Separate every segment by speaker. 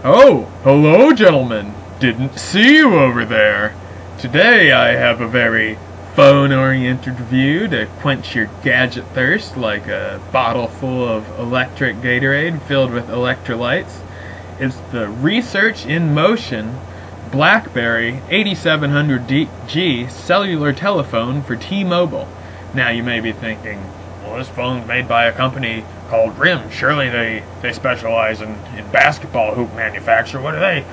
Speaker 1: Oh, hello, gentlemen. Didn't see you over there. Today I have a very phone-oriented review to quench your gadget thirst like a bottle full of electric Gatorade filled with electrolytes. It's the Research in Motion BlackBerry 8700G cellular telephone for T-Mobile. Now you may be thinking, well, this phone's made by a company called RIM. Surely they specialize in basketball hoop manufacture. What do they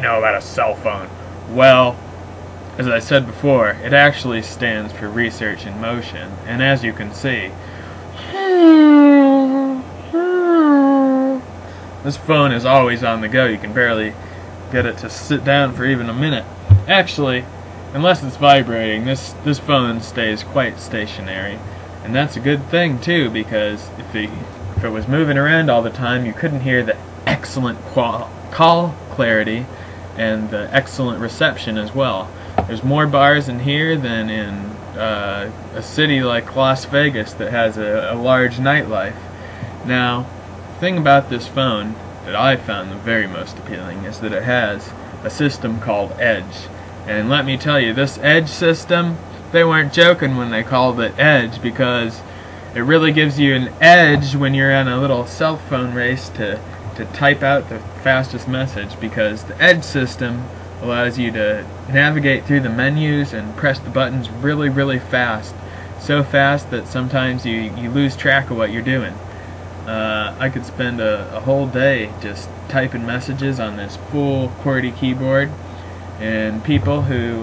Speaker 1: know about a cell phone? Well, as I said before, it actually stands for Research in Motion, and as you can see, this phone is always on the go. You can barely get it to sit down for even a minute. Actually, unless it's vibrating, this phone stays quite stationary. And that's a good thing too, because if it was moving around all the time, you couldn't hear the excellent call clarity and the excellent reception as well. There's more bars in here than in a city like Las Vegas that has a large nightlife. Now, the thing about this phone that I found the very most appealing is that it has a system called Edge. And let me tell you, this Edge system, they weren't joking when they called it Edge, because it really gives you an edge when you're in a little cell phone race to type out the fastest message, because the Edge system allows you to navigate through the menus and press the buttons really, really fast. So fast that sometimes you lose track of what you're doing. I could spend a whole day just typing messages on this full QWERTY keyboard, and people who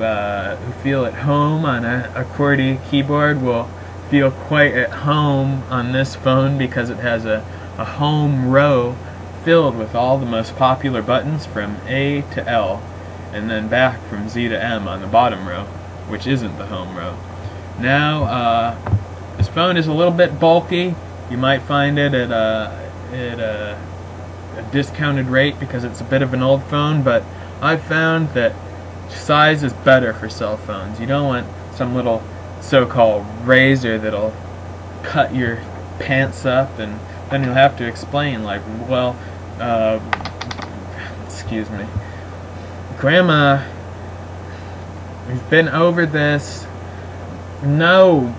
Speaker 1: feel at home on a QWERTY keyboard will feel quite at home on this phone, because it has a home row filled with all the most popular buttons from A to L, and then back from Z to M on the bottom row, which isn't the home row. Now, this phone is a little bit bulky. You might find it at a discounted rate because it's a bit of an old phone, but I've found that size is better for cell phones. You don't want some little so-called razor that'll cut your pants up, and then you'll have to explain, like, well, excuse me, Grandma, we've been over this. No,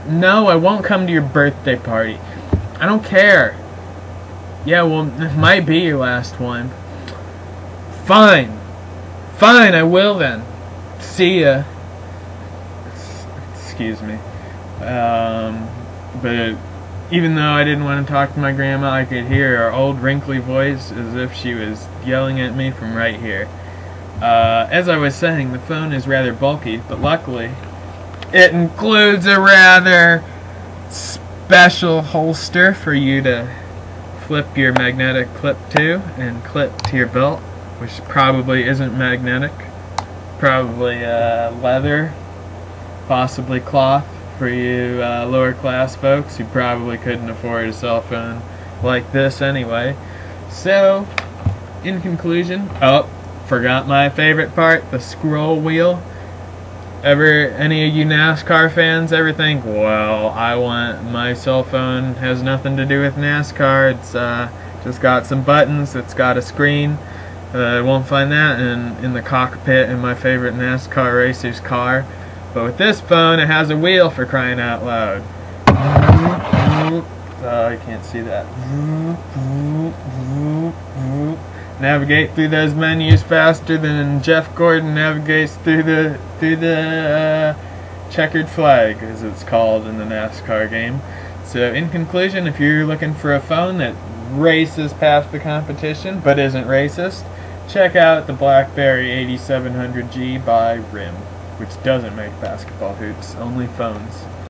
Speaker 1: I won't come to your birthday party. I don't care. Yeah, well, it might be your last one. Fine, I will then. See ya. Excuse me. But even though I didn't want to talk to my grandma, I could hear her old wrinkly voice as if she was yelling at me from right here. As I was saying, the phone is rather bulky, but luckily it includes a rather special holster for you to flip your magnetic clip to and clip to your belt, which probably isn't magnetic, probably leather, possibly cloth for you lower class folks who probably couldn't afford a cell phone like this anyway. So, in conclusion, forgot my favorite part, the scroll wheel. Any of you NASCAR fans ever think, well, my cell phone has nothing to do with NASCAR, it's just got some buttons, it's got a screen. I won't find that in the cockpit in my favorite NASCAR racer's car. But with this phone, it has a wheel, for crying out loud. I can't see that. Navigate through those menus faster than Jeff Gordon navigates through the checkered flag, as it's called in the NASCAR game. So in conclusion, if you're looking for a phone that races past the competition but isn't racist, check out the BlackBerry 8700G by RIM, which doesn't make basketball hoops, only phones.